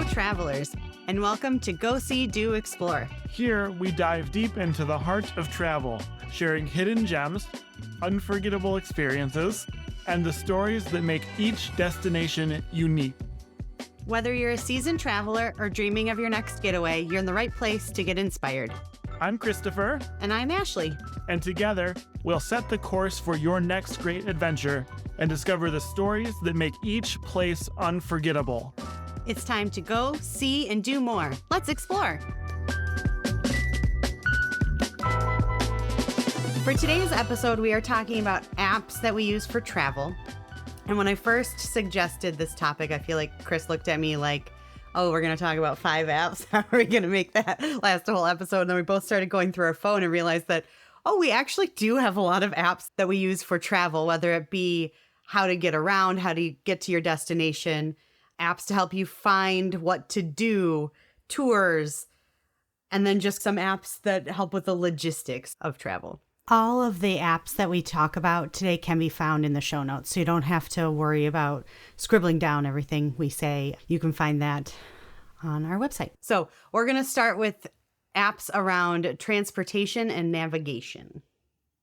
travelers, and welcome to Go See, Do, Explore. Here, we dive deep into the heart of travel, sharing hidden gems, unforgettable experiences, and the stories that make each destination unique. Whether you're a seasoned traveler or dreaming of your next getaway, you're in the right place to get inspired. I'm Christopher. And I'm Ashleigh. And together, we'll set the course for your next great adventure and discover the stories that make each place unforgettable. It's time to go, see, and do more. Let's explore. For today's episode, we are talking about apps that we use for travel. And when I first suggested this topic, I feel like Chris looked at me like, oh, we're going to talk about 5 apps. How are we going to make that last a whole episode? And then we both started going through our phone and realized that, oh, we actually do have a lot of apps that we use for travel, whether it be how to get around, how to get to your destination, apps to help you find what to do, tours, and then just some apps that help with the logistics of travel. All of the apps that we talk about today can be found in the show notes, so you don't have to worry about scribbling down everything we say. You can find that on our website. So we're going to start with apps around transportation and navigation.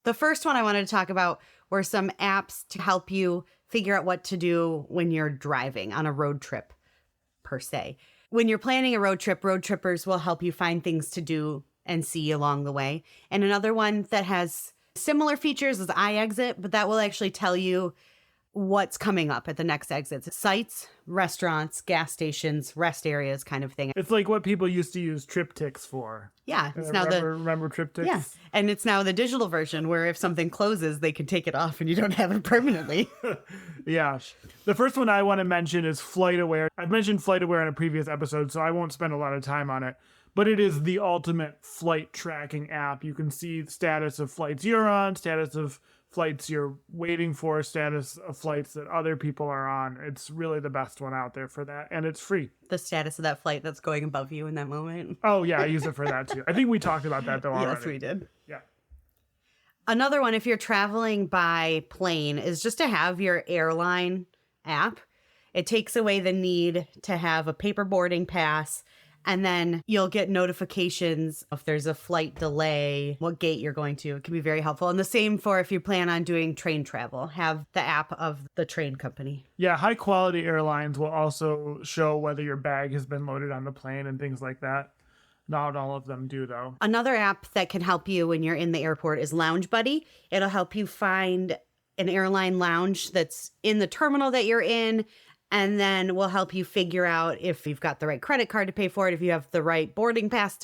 The first one I wanted to talk about were some apps to help you figure out what to do when you're driving on a road trip, per se. When you're planning a road trip, road trippers will help you find things to do and see along the way. And another one that has similar features is iExit, but that will actually tell you what's coming up at the next exit. Sites, restaurants, gas stations, rest areas kind of thing. It's like what people used to use TripTiks for. Yeah. It's now remember TripTiks? Yeah. And it's now the digital version where if something closes, they can take it off and you don't have it permanently. Yeah. The first one I want to mention is FlightAware. I've mentioned FlightAware in a previous episode, so I won't spend a lot of time on it. But it is the ultimate flight tracking app. You can see the status of flights you're on, status of flights you're waiting for, status of flights that other people are on. It's really the best one out there for that, and it's free. The status of that flight that's going above you in that moment. Oh, yeah, I use it for that, too. I think we talked about that, though, already. Yes, we did. Yeah. Another one, if you're traveling by plane, is just to have your Airline app. It takes away the need to have a paper boarding pass. And then you'll get notifications if there's a flight delay, what gate you're going to. It can be very helpful. And the same for if you plan on doing train travel, have the app of the train company. Yeah, high quality airlines will also show whether your bag has been loaded on the plane and things like that. Not all of them do, though. Another app that can help you when you're in the airport is Lounge Buddy. It'll help you find an airline lounge that's in the terminal that you're in. And then we'll help you figure out if you've got the right credit card to pay for it, if you have the right boarding pass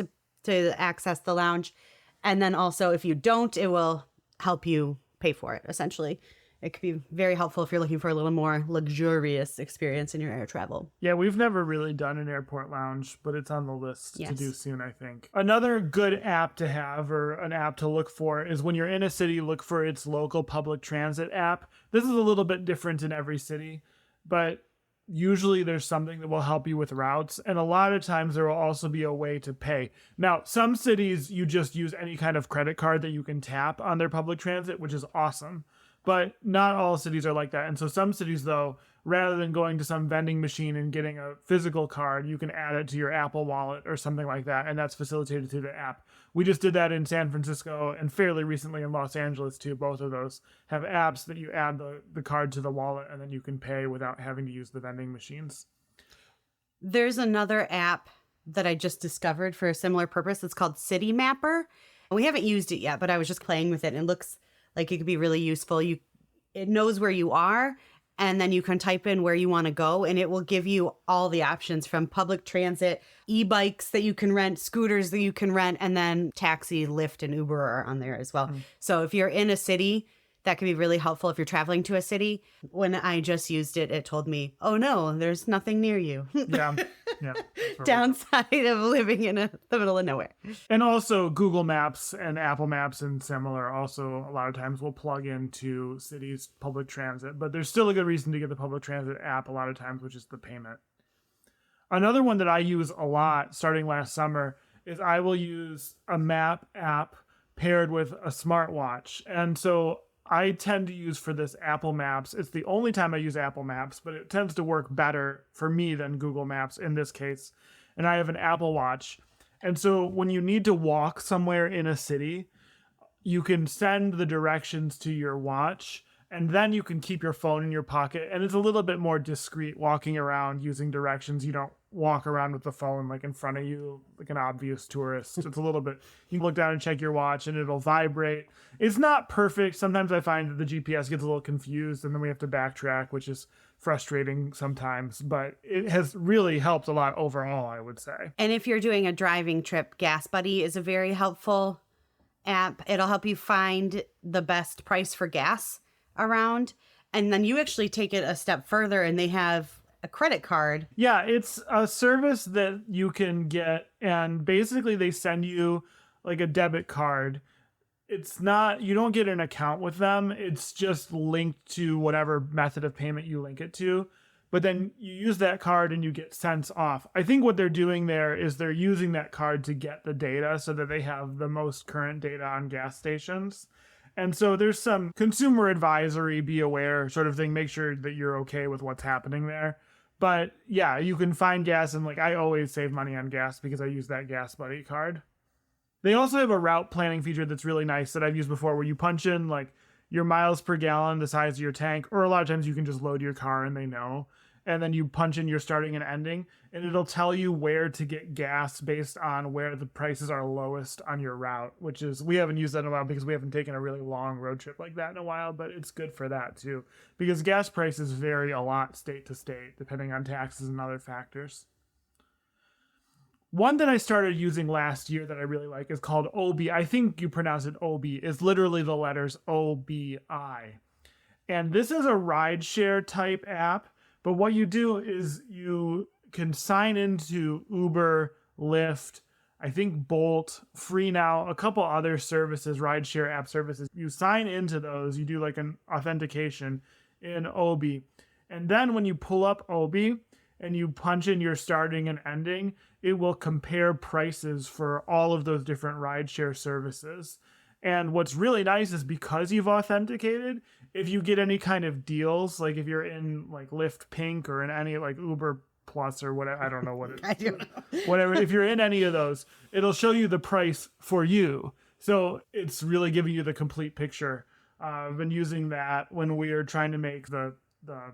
to access the lounge. And then also, if you don't, it will help you pay for it, essentially. It could be very helpful if you're looking for a little more luxurious experience in your air travel. Yeah, we've never really done an airport lounge, but it's on the list to do soon, I think. Another good app to have, or an app to look for, is when you're in a city, look for its local public transit app. This is a little bit different in every city, but usually there's something that will help you with routes, and a lot of times there will also be a way to pay. Now, some cities you just use any kind of credit card that you can tap on their public transit, which is awesome, but not all cities are like that. And so some cities, though, rather than going to some vending machine and getting a physical card, you can add it to your Apple Wallet or something like that, and that's facilitated through the app. We just did that in San Francisco and fairly recently in Los Angeles, too. Both of those have apps that you add the card to the wallet, and then you can pay without having to use the vending machines. There's another app that I just discovered for a similar purpose. It's called City Mapper. We haven't used it yet, but I was just playing with it, and it looks like it could be really useful. It knows where you are, and then you can type in where you want to go, and it will give you all the options from public transit, e-bikes that you can rent, scooters that you can rent, and then taxi, Lyft, and Uber are on there as well. So if you're in a city, that can be really helpful if you're traveling to a city. When I just used it, it told me, oh no, there's nothing near you. Yeah. Downside of living in the middle of nowhere. And also Google Maps and Apple Maps and similar also a lot of times will plug into cities' public transit. But there's still a good reason to get the public transit app a lot of times, which is the payment. Another one that I use a lot starting last summer is I will use a map app paired with a smartwatch. And so I tend to use for this Apple Maps. It's the only time I use Apple Maps, but it tends to work better for me than Google Maps in this case. And I have an Apple Watch. And so when you need to walk somewhere in a city, you can send the directions to your watch, and then you can keep your phone in your pocket. And it's a little bit more discreet walking around using directions. You don't walk around with the phone like in front of you like an obvious tourist. It's a little bit, you can look down and check your watch and it'll vibrate. It's not perfect. Sometimes I find that the GPS gets a little confused and then we have to backtrack, which is frustrating sometimes, but it has really helped a lot overall, I would say. And if you're doing a driving trip, Gas Buddy is a very helpful app. It'll help you find the best price for gas around. And then you actually take it a step further and they have a credit card. Yeah, it's a service that you can get, and basically they send you like a debit card. It's not, you don't get an account with them. It's just linked to whatever method of payment you link it to. But then you use that card and you get cents off. I think what they're doing there is they're using that card to get the data so that they have the most current data on gas stations. And so there's some consumer advisory, be aware sort of thing. Make sure that you're okay with what's happening there. But yeah, you can find gas, and like I always save money on gas because I use that Gas Buddy card. They also have a route planning feature that's really nice that I've used before, where you punch in like your miles per gallon, the size of your tank, or a lot of times you can just load your car and they know. And then you punch in your starting and ending, and it'll tell you where to get gas based on where the prices are lowest on your route, which is, we haven't used that in a while because we haven't taken a really long road trip like that in a while, but it's good for that too, because gas prices vary a lot state to state, depending on taxes and other factors. One that I started using last year that I really like is called OBI. I think you pronounce it OBI. It's literally the letters OBI. And this is a rideshare type app. But what you do is you can sign into Uber, Lyft, I think Bolt, FreeNow, a couple other services, rideshare app services. You sign into those, you do like an authentication in Obi. And then when you pull up Obi and you punch in your starting and ending, it will compare prices for all of those different rideshare services. And what's really nice is because you've authenticated, if you get any kind of deals, like if you're in like Lyft Pink or in any like Uber Plus or whatever, I don't know what it is. I don't know. Whatever, if you're in any of those, it'll show you the price for you. So it's really giving you the complete picture. I've been using that when we are trying to make the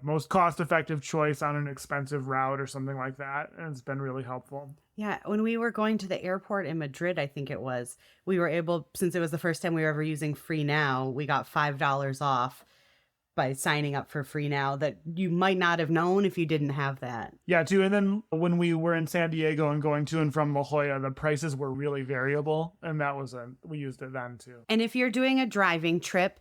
most cost-effective choice on an expensive route or something like that. And it's been really helpful. Yeah, when we were going to the airport in Madrid, I think it was, we were able, since it was the first time we were ever using FreeNow, we got $5 off by signing up for FreeNow that you might not have known if you didn't have that. Yeah, too. And then when we were in San Diego and going to and from La Jolla, the prices were really variable. And that was we used it then too. And if you're doing a driving trip,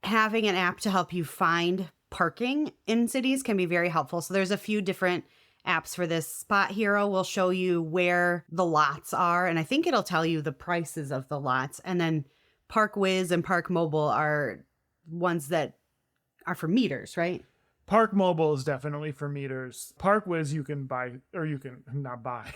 having an app to help you find parking in cities can be very helpful. So there's a few different apps for this. Spot Hero will show you where the lots are, and I think it'll tell you the prices of the lots. And then ParkWiz and Park Mobile are ones that are for meters, right? Park Mobile is definitely for meters. ParkWiz you can buy, or you can not buy.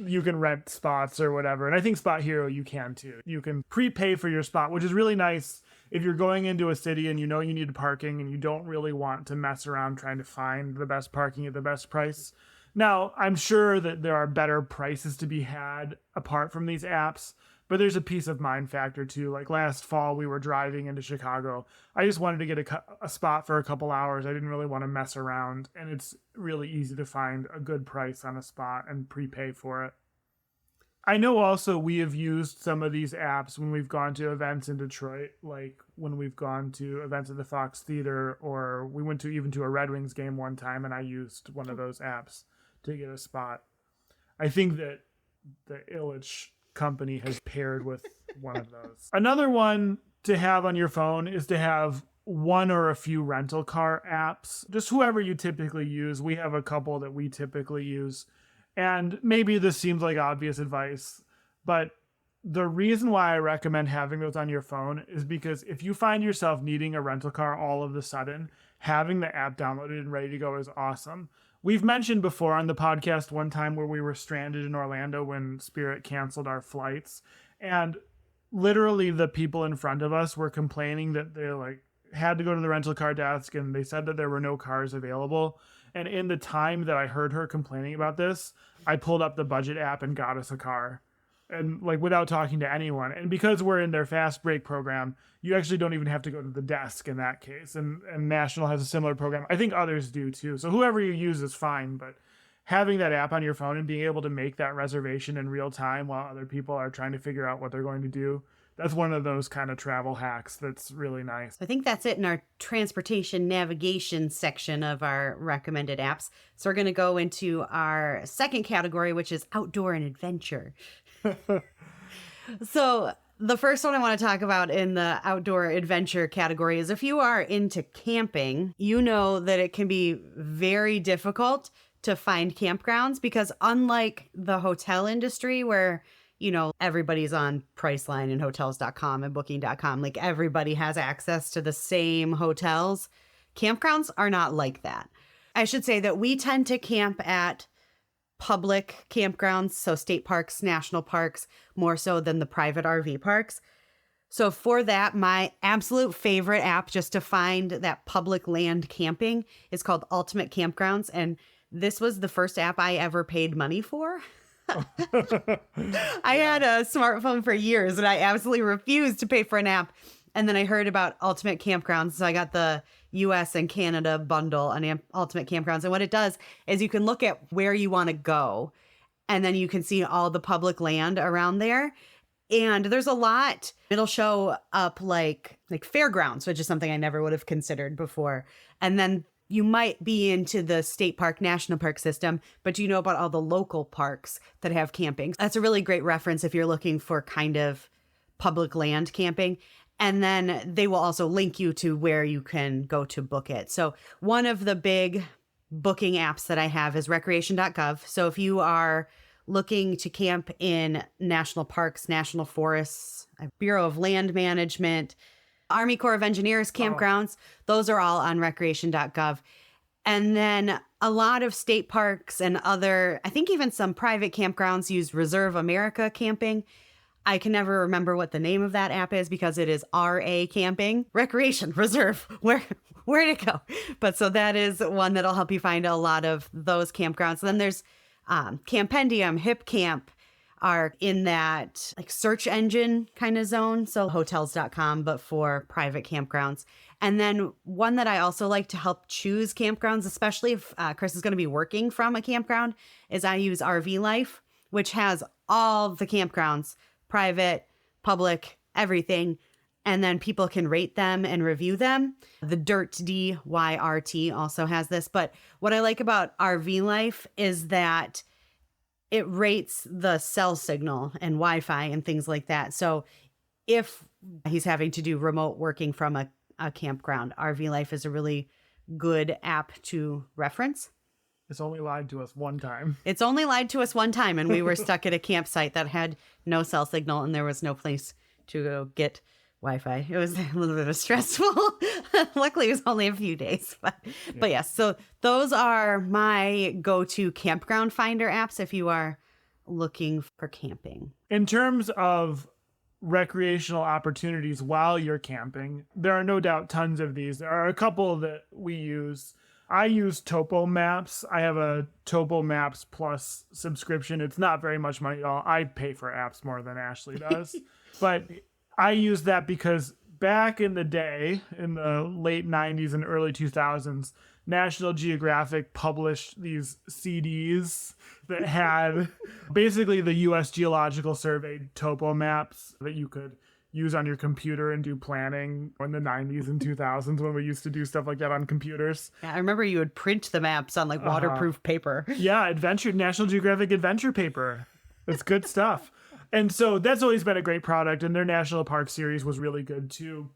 You can rent spots or whatever. And I think Spot Hero you can too. You can prepay for your spot, which is really nice if you're going into a city and you know you need parking and you don't really want to mess around trying to find the best parking at the best price. Now, I'm sure that there are better prices to be had apart from these apps, but there's a peace of mind factor too. Like last fall, we were driving into Chicago. I just wanted to get a spot for a couple hours. I didn't really want to mess around, and it's really easy to find a good price on a spot and prepay for it. I know also we have used some of these apps when we've gone to events in Detroit, like when we've gone to events at the Fox Theater, or we went to even to a Red Wings game one time and I used one of those apps to get a spot. I think that the Illich company has paired with one of those. Another one to have on your phone is to have one or a few rental car apps, just whoever you typically use. We have a couple that we typically use. And maybe this seems like obvious advice, but the reason why I recommend having those on your phone is because if you find yourself needing a rental car all of a sudden, having the app downloaded and ready to go is awesome. We've mentioned before on the podcast one time where we were stranded in Orlando when Spirit canceled our flights. And literally the people in front of us were complaining that they like had to go to the rental car desk and they said that there were no cars available. And in the time that I heard her complaining about this, I pulled up the budget app and got us a car. And like without talking to anyone. And because we're in their fast break program, you actually don't even have to go to the desk in that case. And National has a similar program. I think others do too. So whoever you use is fine. But having that app on your phone and being able to make that reservation in real time while other people are trying to figure out what they're going to do, that's one of those kind of travel hacks that's really nice. I think that's it in our transportation navigation section of our recommended apps. So we're going to go into our second category, which is outdoor and adventure. So the first one I want to talk about in the outdoor adventure category is if you are into camping, you know that it can be very difficult to find campgrounds because unlike the hotel industry where, you know, everybody's on Priceline and hotels.com and booking.com, like everybody has access to the same hotels, campgrounds are not like that. I should say that we tend to camp at public campgrounds, so state parks, national parks, more so than the private RV parks. So for that, my absolute favorite app just to find that public land camping is called Ultimate Campgrounds. And this was the first app I ever paid money for. I had a smartphone for years and I absolutely refused to pay for an app. And then I heard about Ultimate Campgrounds. So I got the US and Canada bundle on Ultimate Campgrounds. And what it does is you can look at where you want to go and then you can see all the public land around there. And there's a lot. It'll show up like fairgrounds, which is something I never would have considered before. And then you might be into the state park, national park system, but do you know about all the local parks that have camping? That's a really great reference if you're looking for kind of public land camping. And then they will also link you to where you can go to book it. So one of the big booking apps that I have is recreation.gov. So if you are looking to camp in national parks, national forests, Bureau of Land Management, Army Corps of Engineers campgrounds, those are all on recreation.gov. And then a lot of state parks and other, I think even some private campgrounds use Reserve America camping. I can never remember what the name of that app is because it is RA camping, recreation, reserve, where'd it go? But so that is one that'll help you find a lot of those campgrounds. Then there's Campendium, Hip Camp are in that like search engine kind of zone. So hotels.com, but for private campgrounds. And then one that I also like to help choose campgrounds, especially if Chris is going to be working from a campground, is I use RV Life, which has all the campgrounds, private, public, everything. And then people can rate them and review them. The Dirt DYRT also has this. But what I like about RV Life is that it rates the cell signal and Wi-Fi and things like that. So if he's having to do remote working from a campground, RV Life is a really good app to reference. It's only lied to us one time. It's only lied to us one time, and we were stuck at a campsite that had no cell signal, and there was no place to go get Wi-Fi. It was a little bit stressful. Luckily, it was only a few days. But yes, so those are my go-to campground finder apps if you are looking for camping. In terms of recreational opportunities while you're camping, there are no doubt tons of these. There are a couple that we use. I use Topo Maps. I have a Topo Maps Plus subscription. It's not very much money at all. I pay for apps more than Ashleigh does. But I use that because back in the day, in the late 90s and early 2000s, National Geographic published these CDs that had basically the U.S. Geological Survey topo maps that you could use on your computer and do planning in the 90s and 2000s when we used to do stuff like that on computers. Yeah, I remember you would print the maps on like waterproof paper. Yeah, National Geographic adventure paper. It's good stuff. And so that's always been a great product, and their National Park series was really good too.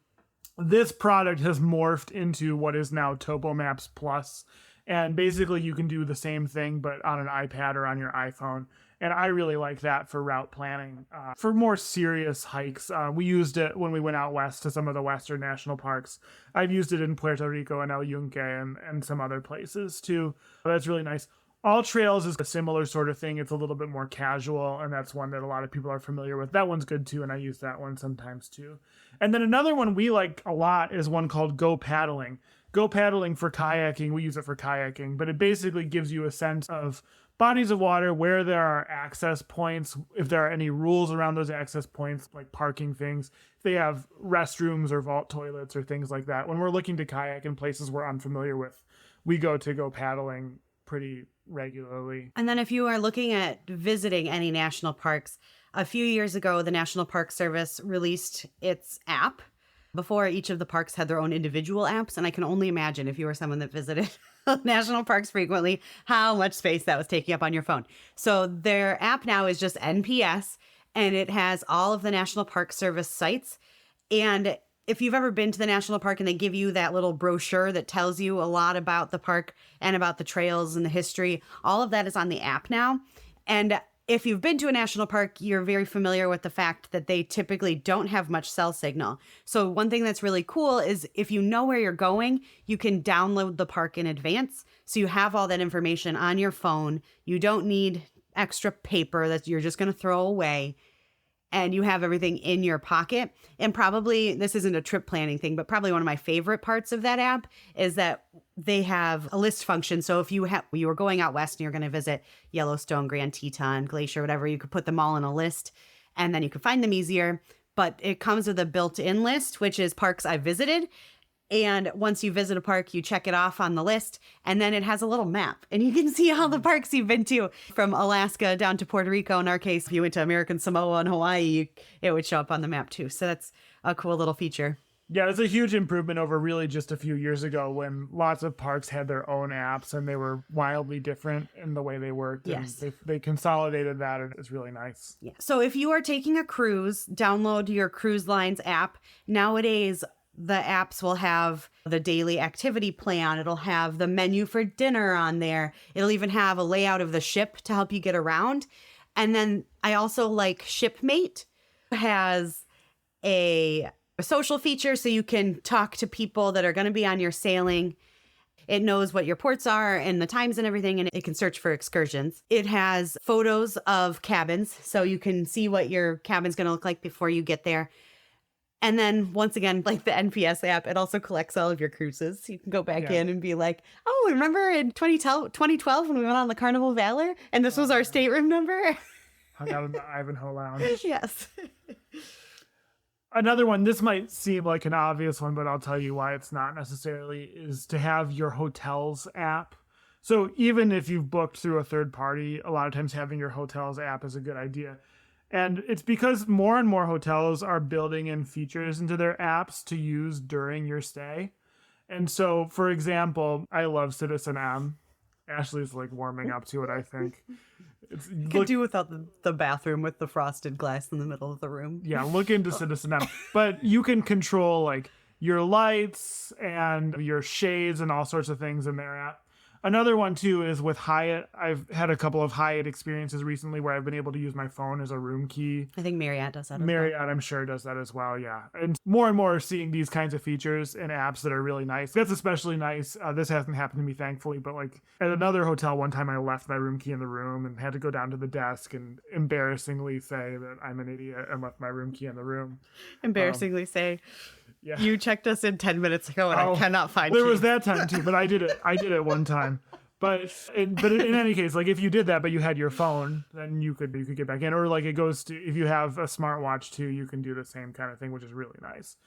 This product has morphed into what is now Topo Maps Plus, and basically you can do the same thing but on an iPad or on your iPhone. And I really like that for route planning. For more serious hikes, we used it when we went out west to some of the western national parks. I've used it in Puerto Rico and El Yunque and some other places too. That's really nice. All Trails is a similar sort of thing. It's a little bit more casual, and that's one that a lot of people are familiar with. That one's good too, and I use that one sometimes too. And then another one we like a lot is one called Go Paddling. Go Paddling for kayaking, we use it for kayaking, but it basically gives you a sense of bodies of water, where there are access points, if there are any rules around those access points, like parking things, if they have restrooms or vault toilets or things like that. When we're looking to kayak in places we're unfamiliar with, we go to Go Paddling pretty regularly. And then if you are looking at visiting any national parks, a few years ago, the National Park Service released its app. Before, each of the parks had their own individual apps, and I can only imagine if you were someone that visited national parks frequently, how much space that was taking up on your phone. So their app now is just NPS, and it has all of the National Park Service sites. And if you've ever been to the national park and they give you that little brochure that tells you a lot about the park and about the trails and the history, all of that is on the app now. And if you've been to a national park, you're very familiar with the fact that they typically don't have much cell signal. So one thing that's really cool is if you know where you're going, you can download the park in advance. So you have all that information on your phone. You don't need extra paper that you're just going to throw away. And you have everything in your pocket. And probably, this isn't a trip planning thing, but probably one of my favorite parts of that app is that they have a list function. So if you were going out west and you're going to visit Yellowstone, Grand Teton, Glacier, whatever, you could put them all in a list and then you could find them easier. But it comes with a built-in list, which is parks I've visited. And once you visit a park, you check it off on the list, and then it has a little map. And you can see all the parks you've been to, from Alaska down to Puerto Rico. In our case, if you went to American Samoa and Hawaii, it would show up on the map too. So that's a cool little feature. Yeah, it's a huge improvement over really just a few years ago when lots of parks had their own apps and they were wildly different in the way they worked. Yes. And they consolidated that, and it's really nice. Yeah. So if you are taking a cruise, download your cruise lines app. Nowadays, the apps will have the daily activity plan. It'll have the menu for dinner on there. It'll even have a layout of the ship to help you get around. And then I also like Shipmate. It has a social feature so you can talk to people that are going to be on your sailing. It knows what your ports are and the times and everything, and it can search for excursions. It has photos of cabins, so you can see what your cabin's going to look like before you get there. And then once again, like the NPS app, it also collects all of your cruises. You can go back in and be like, oh, remember in 2012 when we went on the Carnival Valor and this was our stateroom number? Hung out in the Ivanhoe Lounge. Yes. Another one, this might seem like an obvious one, but I'll tell you why it's not necessarily, is to have your hotels app. So even if you've booked through a third party, a lot of times having your hotels app is a good idea. And it's because more and more hotels are building in features into their apps to use during your stay. And so, for example, I love Citizen M. Ashleigh's like warming up to it, I think. You could do without the bathroom with the frosted glass in the middle of the room. Yeah, look into Citizen M. But you can control like your lights and your shades and all sorts of things in their app. Another one, too, is with Hyatt. I've had a couple of Hyatt experiences recently where I've been able to use my phone as a room key. I think Marriott does that as Marriott, well. I'm sure, does that as well, yeah. And more and more seeing these kinds of features in apps that are really nice. That's especially nice. This hasn't happened to me, thankfully, but like at another hotel one time I left my room key in the room and had to go down to the desk and embarrassingly say that I'm an idiot and left my room key in the room. Embarrassingly say... Yeah. You checked us in 10 minutes ago and I cannot find There you. was that time too, but I did it one time. But in any case, like if you did that, but you had your phone, then you could get back in. Or like it goes to, if you have a smartwatch too, you can do the same kind of thing, which is really nice.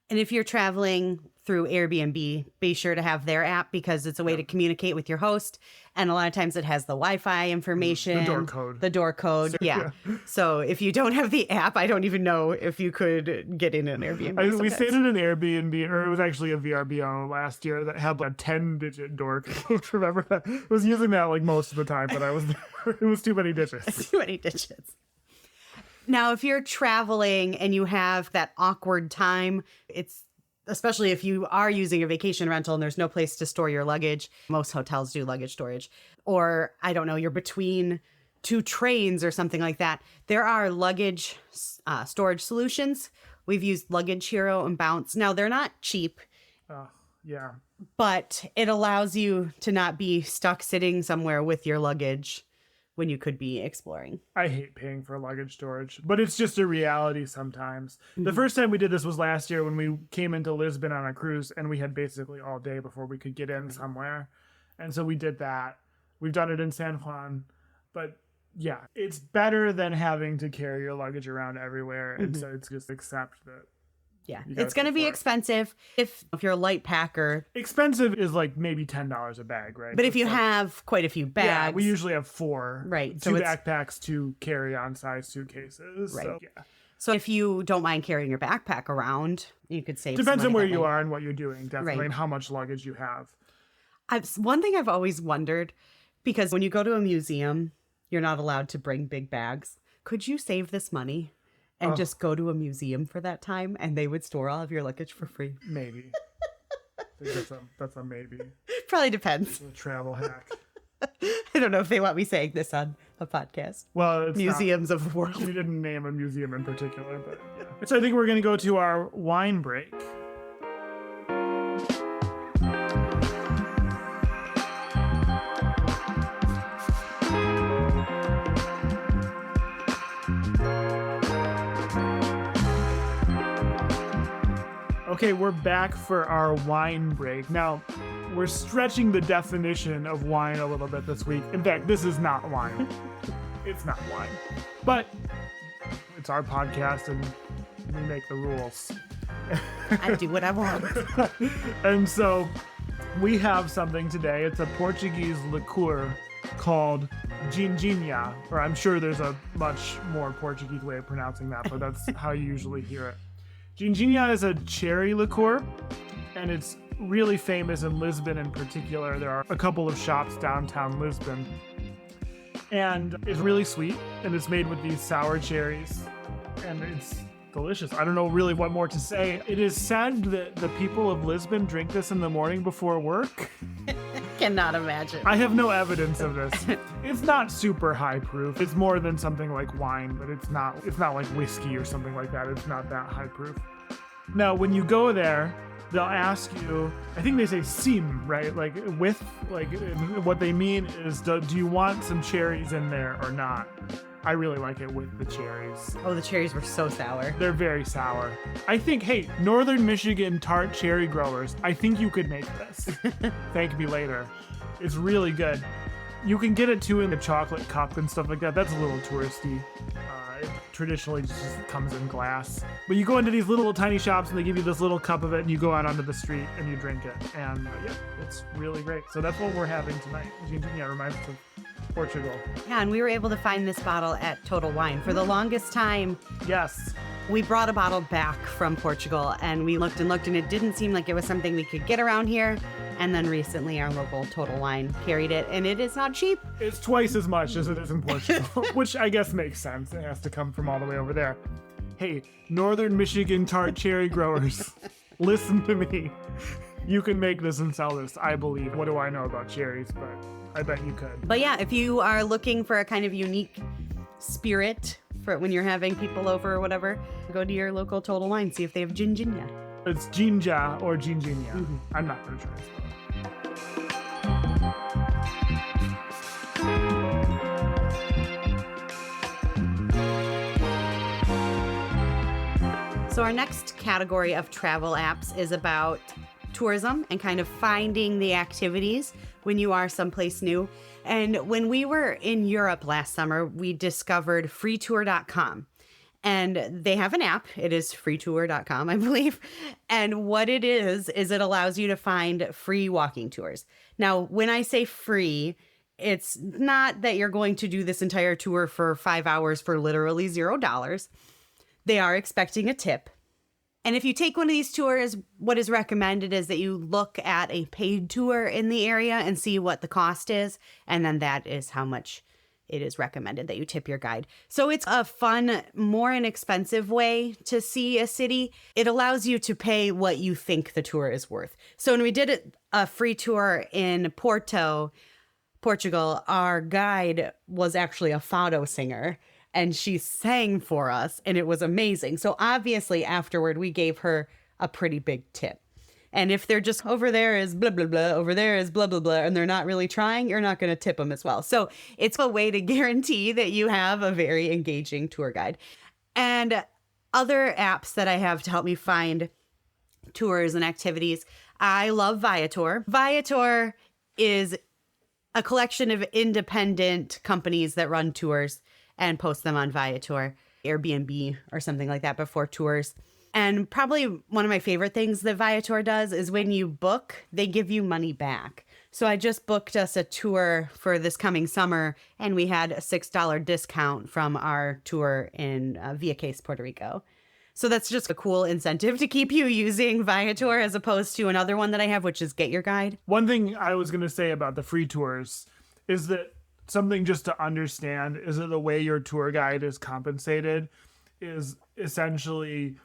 And if you're traveling through Airbnb, be sure to have their app because it's a way to communicate with your host. And a lot of times it has the Wi-Fi information. The door code. So, yeah. So if you don't have the app, I don't even know if you could get in an Airbnb. We stayed in an Airbnb, or it was actually a VRBO last year that had like a 10-digit door code. Remember that? I was using that like most of the time, but it was too many digits. Too many digits. Now, if you're traveling and you have that awkward time, it's especially if you are using a vacation rental and there's no place to store your luggage. Most hotels do luggage storage. Or, I don't know, you're between two trains or something like that. There are luggage storage solutions. We've used Luggage Hero and Bounce. Now, they're not cheap. Yeah. But it allows you to not be stuck sitting somewhere with your luggage when you could be exploring. I hate paying for luggage storage, but it's just a reality sometimes. The Mm-hmm. first time we did this was last year when we came into Lisbon on a cruise, and we had basically all day before we could get in somewhere. And so we did that. We've done it in San Juan. But yeah, it's better than having to carry your luggage around everywhere. And Mm-hmm. so it's just accept that. Yeah, You gotta it's going to pay be for it. expensive if you're a light packer. Expensive is like maybe $10 a bag, right? But if It's you like- have quite a few bags, Yeah, we usually have 4. Right, 2 so it's- backpacks, 2 carry-on size suitcases. Right. So, yeah. so if you don't mind carrying your backpack around, you could save. Depends some on money where that you way. are and what you're doing, definitely, Right. and how much luggage you have. One thing I've always wondered, because when you go to a museum, you're not allowed to bring big bags. Could you save this money and just go to a museum for that time, and they would store all of your luggage for free? Maybe. I think that's a maybe. Probably depends. A travel hack. I don't know if they want me saying this on a podcast. Well, it's Museums of the Not, world. we didn't name a museum in particular, but yeah. So I think we're going to go to our wine break. Okay, we're back for our wine break. Now, we're stretching the definition of wine a little bit this week. In fact, this is not wine. It's not wine. But it's our podcast and we make the rules. I do what I want. And so we have something today. It's a Portuguese liqueur called Ginjinha, or I'm sure there's a much more Portuguese way of pronouncing that, but that's how you usually hear it. Ginjinha is a cherry liqueur, and it's really famous in Lisbon in particular. There are a couple of shops downtown Lisbon. And it's really sweet, and it's made with these sour cherries, and it's delicious. I don't know really what more to say. It is said that the people of Lisbon drink this in the morning before work. Cannot imagine. I have no evidence of this. It's not super high proof. It's more than something like wine, but it's not like whiskey or something like that. It's not that high proof. Now, when you go there, they'll ask you, I think they say sim, right? Like with, like what they mean is, do you want some cherries in there or not? I really like it with the cherries. Oh, the cherries were so sour. They're very sour. I think, hey, Northern Michigan tart cherry growers, I think you could make this. Thank me later. It's really good. You can get it too in the chocolate cup and stuff like that. That's a little touristy. It traditionally just comes in glass. But you go into these little tiny shops and they give you this little cup of it and you go out onto the street and you drink it. And yeah, it's really great. So that's what we're having tonight. Ginjinha reminds us of Portugal. Yeah, and we were able to find this bottle at Total Wine. For the longest time, Yes. we brought a bottle back from Portugal, and we looked and looked, and it didn't seem like it was something we could get around here. And then recently, our local Total Wine carried it, and it is not cheap. It's twice as much as it is in Portugal, which I guess makes sense. It has to come from all the way over there. Hey, Northern Michigan tart cherry growers, listen to me. You can make this and sell this, I believe. What do I know about cherries, but I bet you could. But yeah, if you are looking for a kind of unique spirit for when you're having people over or whatever, go to your local Total Wine, see if they have Ginjinha. It's Ginja or Ginjinha. I'm not going to try to spell it. So our next category of travel apps is about tourism and kind of finding the activities when you are someplace new. And when we were in Europe last summer, we discovered freetour.com. And they have an app. It is freetour.com, I believe. And what it is it allows you to find free walking tours. Now, when I say free, it's not that you're going to do this entire tour for 5 hours for literally $0. They are expecting a tip. And if you take one of these tours, what is recommended is that you look at a paid tour in the area and see what the cost is. And then that is how much it is recommended that you tip your guide. So it's a fun, more inexpensive way to see a city. It allows you to pay what you think the tour is worth. So when we did a free tour in Porto, Portugal, our guide was actually a fado singer. And she sang for us, and it was amazing. So obviously afterward, we gave her a pretty big tip. And if they're just over there is blah, blah, blah, over there is blah, blah, blah, and they're not really trying, you're not going to tip them as well. So it's a way to guarantee that you have a very engaging tour guide. And other apps that I have to help me find tours and activities, I love Viator. Viator is a collection of independent companies that run tours and post them on Viator, Airbnb or something like that before tours. And probably one of my favorite things that Viator does is when you book, they give you money back. So I just booked us a tour for this coming summer, and we had a $6 discount from our tour in Vieques, Puerto Rico. So that's just a cool incentive to keep you using Viator as opposed to another one that I have, which is Get Your Guide. One thing I was going to say about the free tours is that something just to understand is that the way your tour guide is compensated is essentially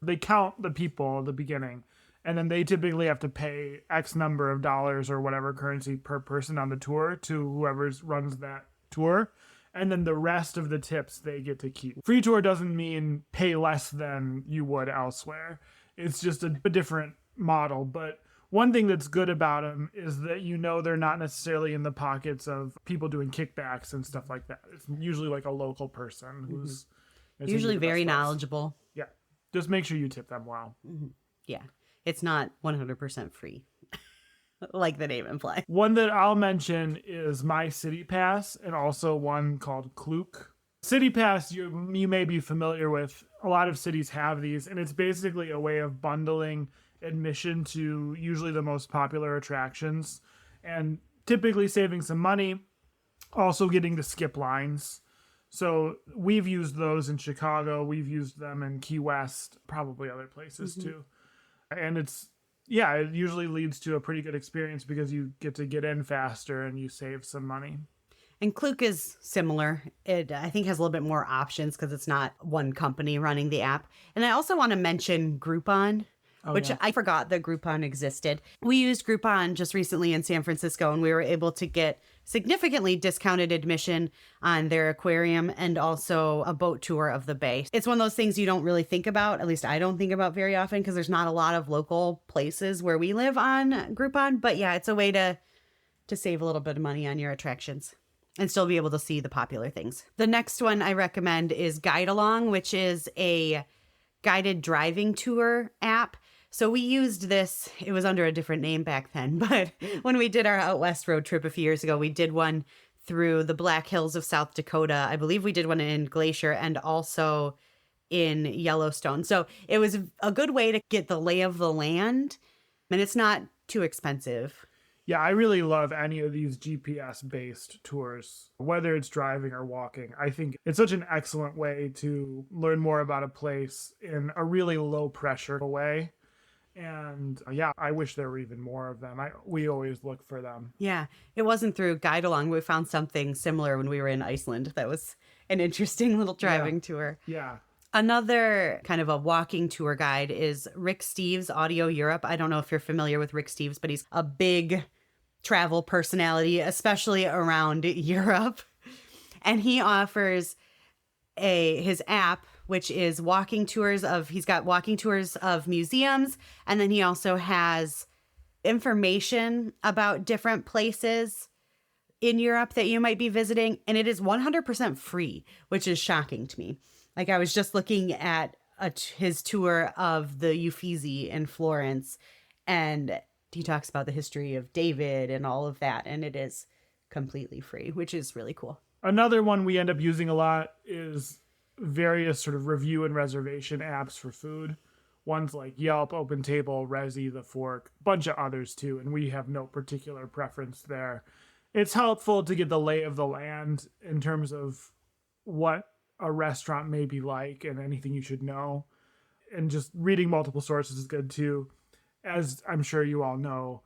they count the people at the beginning, and then they typically have to pay X number of dollars or whatever currency per person on the tour to whoever runs that tour. And then the rest of the tips they get to keep. Free tour doesn't mean pay less than you would elsewhere. It's just a different model. But one thing that's good about them is that they're not necessarily in the pockets of people doing kickbacks and stuff like that. It's usually like a local person who's usually very knowledgeable. Yeah. Just make sure you tip them well. Mm-hmm. Yeah. It's not 100% free. Like the name implies. One that I'll mention is My City Pass, and also one called Klook. City Pass, you may be familiar with. A lot of cities have these, and it's basically a way of bundling admission to usually the most popular attractions, and typically saving some money, also getting to skip lines. So we've used those in Chicago. We've used them in Key West, probably other places too. And it usually leads to a pretty good experience because you get to get in faster and you save some money. And Klook is similar. It, I think, has a little bit more options because it's not one company running the app. And I also want to mention Groupon, which I forgot that Groupon existed. We used Groupon just recently in San Francisco, and we were able to get significantly discounted admission on their aquarium and also a boat tour of the bay. It's one of those things you don't really think about, at least I don't think about very often, because there's not a lot of local places where we live on Groupon. But yeah, it's a way to save a little bit of money on your attractions and still be able to see the popular things. The next one I recommend is Guide Along, which is a guided driving tour app. So we used this, it was under a different name back then, but when we did our Out West road trip a few years ago, we did one through the Black Hills of South Dakota. I believe we did one in Glacier and also in Yellowstone. So it was a good way to get the lay of the land, and it's not too expensive. Yeah, I really love any of these GPS-based tours, whether it's driving or walking. I think it's such an excellent way to learn more about a place in a really low-pressure way. And I wish there were even more of them. We always look for them. Yeah, it wasn't through Guide Along. We found something similar when we were in Iceland. That was an interesting little driving tour. Yeah. Another kind of a walking tour guide is Rick Steves, Audio Europe. I don't know if you're familiar with Rick Steves, but he's a big travel personality, especially around Europe. And he offers his app, which is he's got walking tours of museums. And then he also has information about different places in Europe that you might be visiting. And it is 100% free, which is shocking to me. Like, I was just looking at his tour of the Uffizi in Florence, and he talks about the history of David and all of that. And it is completely free, which is really cool. Another one we end up using a lot is various sort of review and reservation apps for food. Ones like Yelp, OpenTable, Resy, The Fork, a bunch of others too, and we have no particular preference there. It's helpful to get the lay of the land in terms of what a restaurant may be like and anything you should know. And just reading multiple sources is good too. As I'm sure you all know,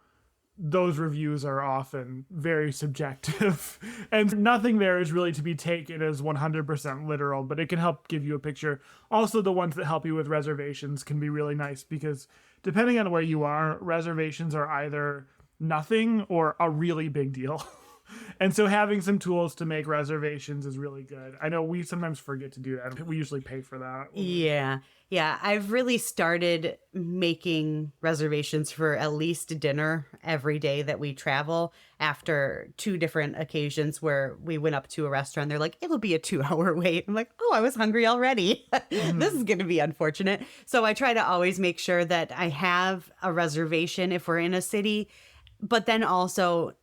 those reviews are often very subjective and nothing there is really to be taken as 100% literal, but it can help give you a picture. Also, the ones that help you with reservations can be really nice because depending on where you are, reservations are either nothing or a really big deal. And so having some tools to make reservations is really good. I know we sometimes forget to do that. We usually pay for that. Yeah. Yeah. I've really started making reservations for at least dinner every day that we travel after 2 different occasions where we went up to a restaurant. They're like, it'll be a 2-hour wait. I'm like, oh, I was hungry already. This is going to be unfortunate. So I try to always make sure that I have a reservation if we're in a city, but then also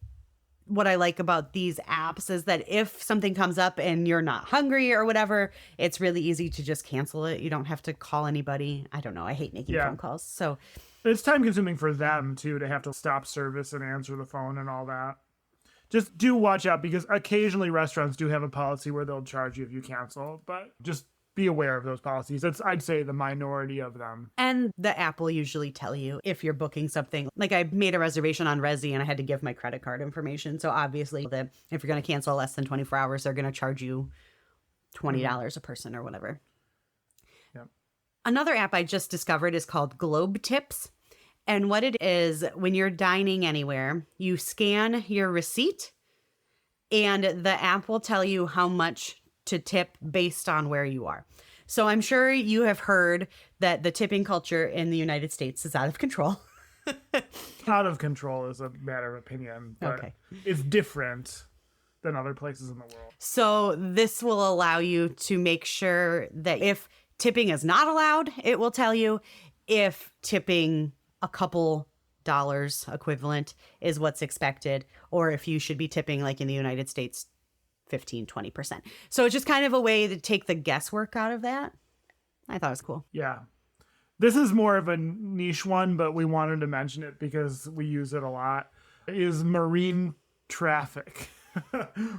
what I like about these apps is that if something comes up and you're not hungry or whatever, it's really easy to just cancel it. You don't have to call anybody. I don't know. I hate making phone calls. So it's time consuming for them too, to have to stop service and answer the phone and all that. Just do watch out, because occasionally restaurants do have a policy where they'll charge you if you cancel, but just be aware of those policies. That's, I'd say, the minority of them. And the app will usually tell you if you're booking something. Like I made a reservation on Resi and I had to give my credit card information. So obviously if you're going to cancel less than 24 hours, they're going to charge you $20 a person or whatever. Yep. Another app I just discovered is called Globe Tips. And what it is, when you're dining anywhere, you scan your receipt and the app will tell you how much to tip based on where you are. So I'm sure you have heard that the tipping culture in the United States is out of control. Out of control is a matter of opinion, but it's different than other places in the world. So this will allow you to make sure that if tipping is not allowed, it will tell you. If tipping a couple dollars equivalent is what's expected, or if you should be tipping, like in the United States, 15-20%. So it's just kind of a way to take the guesswork out of that. I thought it was cool. Yeah. This is more of a niche one, but we wanted to mention it because we use it a lot. Is marine traffic.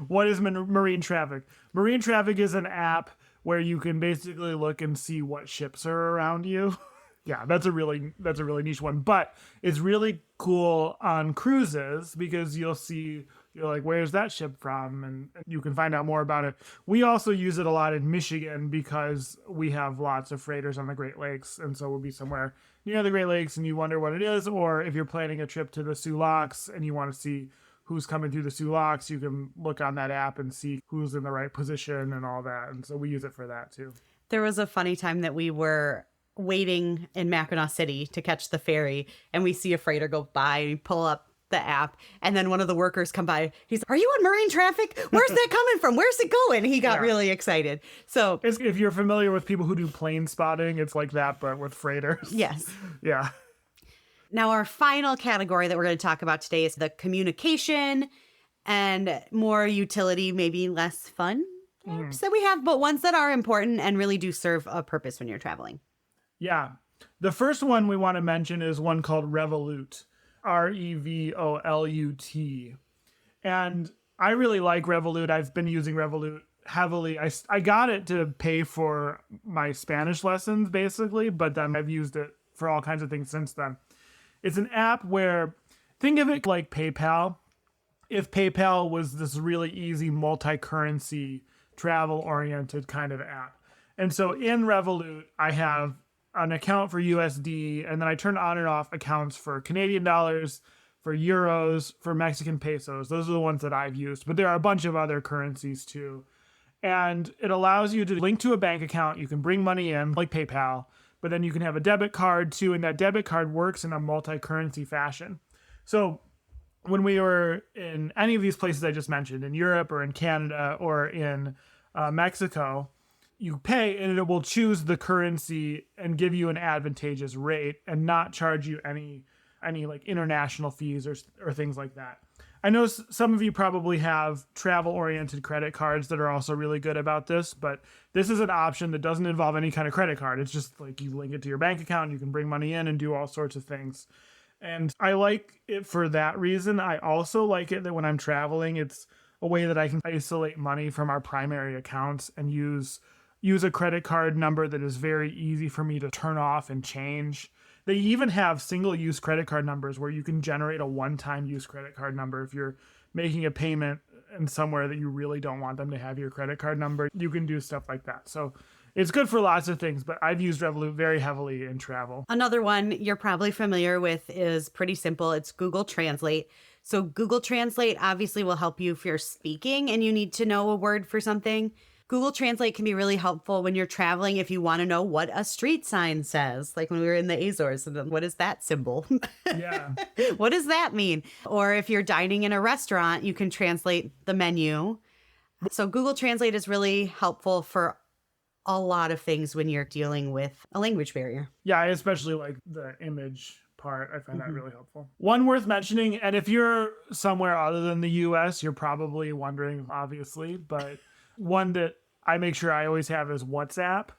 What is marine traffic? Marine traffic is an app where you can basically look and see what ships are around you. Yeah, that's a really niche one, but it's really cool on cruises because you'll see, you're like, where's that ship from? And you can find out more about it. We also use it a lot in Michigan because we have lots of freighters on the Great Lakes. And so we'll be somewhere near the Great Lakes and you wonder what it is. Or if you're planning a trip to the Soo Locks and you want to see who's coming through the Soo Locks, you can look on that app and see who's in the right position and all that. And so we use it for that too. There was a funny time that we were waiting in Mackinac City to catch the ferry and we see a freighter go by and we pull up the app and then one of the workers come by. He's like, are you on marine traffic? Where's that coming from? Where's it going? He got really excited. So if you're familiar with people who do plane spotting, it's like that, but with freighters. Yes. Yeah. Now our final category that we're going to talk about today is the communication and more utility, maybe less fun apps that we have, but ones that are important and really do serve a purpose when you're traveling. Yeah. The first one we want to mention is one called Revolut. Revolut. And I really like Revolut. I've been using Revolut heavily. I got it to pay for my Spanish lessons, basically, but then I've used it for all kinds of things since then. It's an app where, think of it like PayPal. If PayPal was this really easy multi-currency, travel-oriented kind of app. And so in Revolut, I have an account for USD, and then I turn on and off accounts for Canadian dollars, for euros, for Mexican pesos. Those are the ones that I've used, but there are a bunch of other currencies too. And it allows you to link to a bank account. You can bring money in like PayPal, but then you can have a debit card too, and that debit card works in a multi-currency fashion. So when we were in any of these places I just mentioned, in Europe or in Canada or in Mexico, you pay and it will choose the currency and give you an advantageous rate and not charge you any like international fees or things like that. I know some of you probably have travel-oriented credit cards that are also really good about this, but this is an option that doesn't involve any kind of credit card. It's just like you link it to your bank account, you can bring money in and do all sorts of things. And I like it for that reason. I also like it that when I'm traveling, it's a way that I can isolate money from our primary accounts and use a credit card number that is very easy for me to turn off and change. They even have single-use credit card numbers where you can generate a one-time use credit card number. If you're making a payment in somewhere that you really don't want them to have your credit card number, you can do stuff like that. So it's good for lots of things, but I've used Revolut very heavily in travel. Another one you're probably familiar with is pretty simple. It's Google Translate. So Google Translate obviously will help you if you're speaking and you need to know a word for something. Google Translate can be really helpful when you're traveling if you want to know what a street sign says, like when we were in the Azores. And what is that symbol? Yeah. What does that mean? Or if you're dining in a restaurant, you can translate the menu. So Google Translate is really helpful for a lot of things when you're dealing with a language barrier. Yeah, I especially like the image part. I find that really helpful. One worth mentioning, and if you're somewhere other than the US, you're probably wondering, obviously, but one that I make sure I always have is WhatsApp.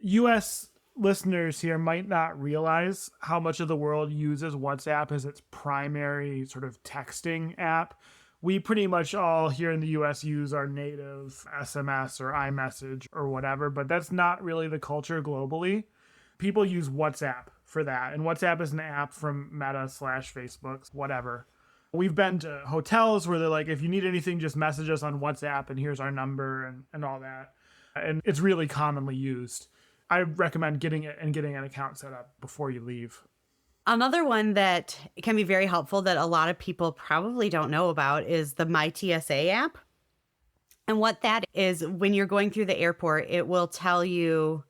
US listeners here might not realize how much of the world uses WhatsApp as its primary sort of texting app. We pretty much all here in the US use our native SMS or iMessage or whatever, but that's not really the culture globally. People use WhatsApp for that. And WhatsApp is an app from Meta/Facebook, whatever. We've been to hotels where they're like, if you need anything, just message us on WhatsApp and here's our number and all that. And it's really commonly used. I recommend getting it and getting an account set up before you leave. Another one that can be very helpful that a lot of people probably don't know about is the MyTSA app. And what that is, when you're going through the airport, it will tell you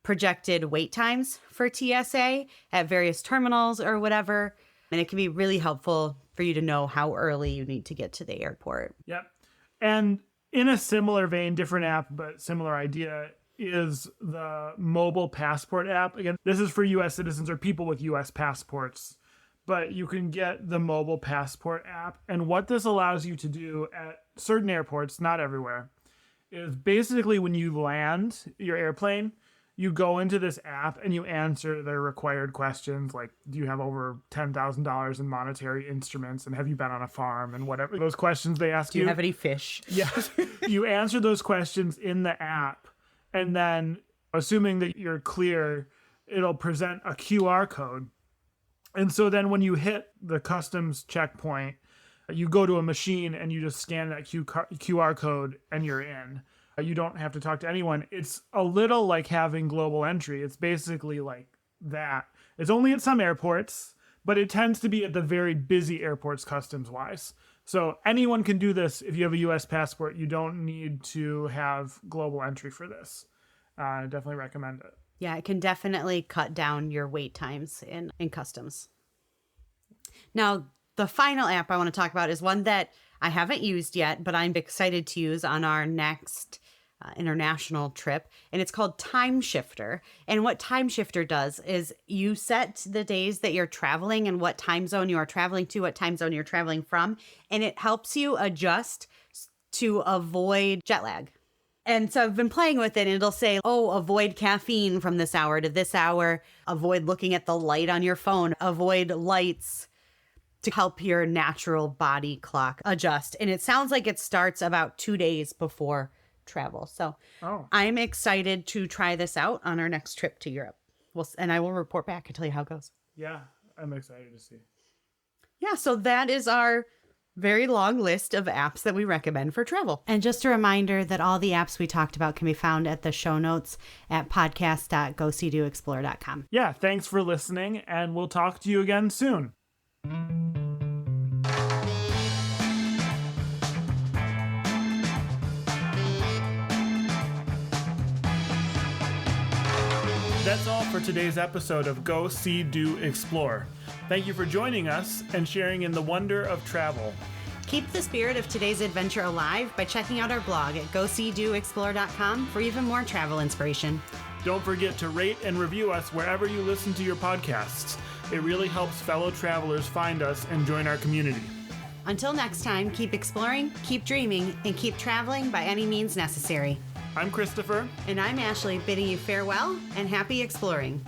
projected wait times for TSA at various terminals or whatever. And it can be really helpful for you to know how early you need to get to the airport. Yep. And in a similar vein, different app, but similar idea, is the mobile passport app. Again, this is for US citizens or people with US passports, but you can get the mobile passport app. And what this allows you to do at certain airports, not everywhere, is basically when you land your airplane, you go into this app and you answer the required questions like, do you have over $10,000 in monetary instruments? And have you been on a farm? And whatever those questions they ask you. Do you have any fish? Yes. You answer those questions in the app. And then, assuming that you're clear, it'll present a QR code. And so then when you hit the customs checkpoint, you go to a machine and you just scan that QR code and you're in. You don't have to talk to anyone. It's a little like having global entry. It's basically like that. It's only at some airports, but it tends to be at the very busy airports customs-wise. So anyone can do this if you have a U.S. passport. You don't need to have global entry for this. I definitely recommend it. Yeah, it can definitely cut down your wait times in customs. Now, the final app I want to talk about is one that I haven't used yet, but I'm excited to use on our next international trip, and it's called Time Shifter. And what Time Shifter does is you set the days that you're traveling and what time zone you are traveling to, what time zone you're traveling from, and it helps you adjust to avoid jet lag. And so I've been playing with it, and it'll say, oh, avoid caffeine from this hour to this hour, avoid looking at the light on your phone, avoid lights, to help your natural body clock adjust. And it sounds like it starts about 2 days before travel. So I'm excited to try this out on our next trip to Europe. And I will report back and tell you how it goes. Yeah, I'm excited to see. Yeah, so that is our very long list of apps that we recommend for travel. And just a reminder that all the apps we talked about can be found at the show notes at podcast.goseedoexplore.com. Yeah, thanks for listening, and we'll talk to you again soon. That's all for today's episode of Go, See, Do, Explore. Thank you for joining us and sharing in the wonder of travel. Keep the spirit of today's adventure alive by checking out our blog at goseedoexplore.com for even more travel inspiration. Don't forget to rate and review us wherever you listen to your podcasts. It really helps fellow travelers find us and join our community. Until next time, keep exploring, keep dreaming, and keep traveling by any means necessary. I'm Christopher. And I'm Ashleigh, bidding you farewell and happy exploring.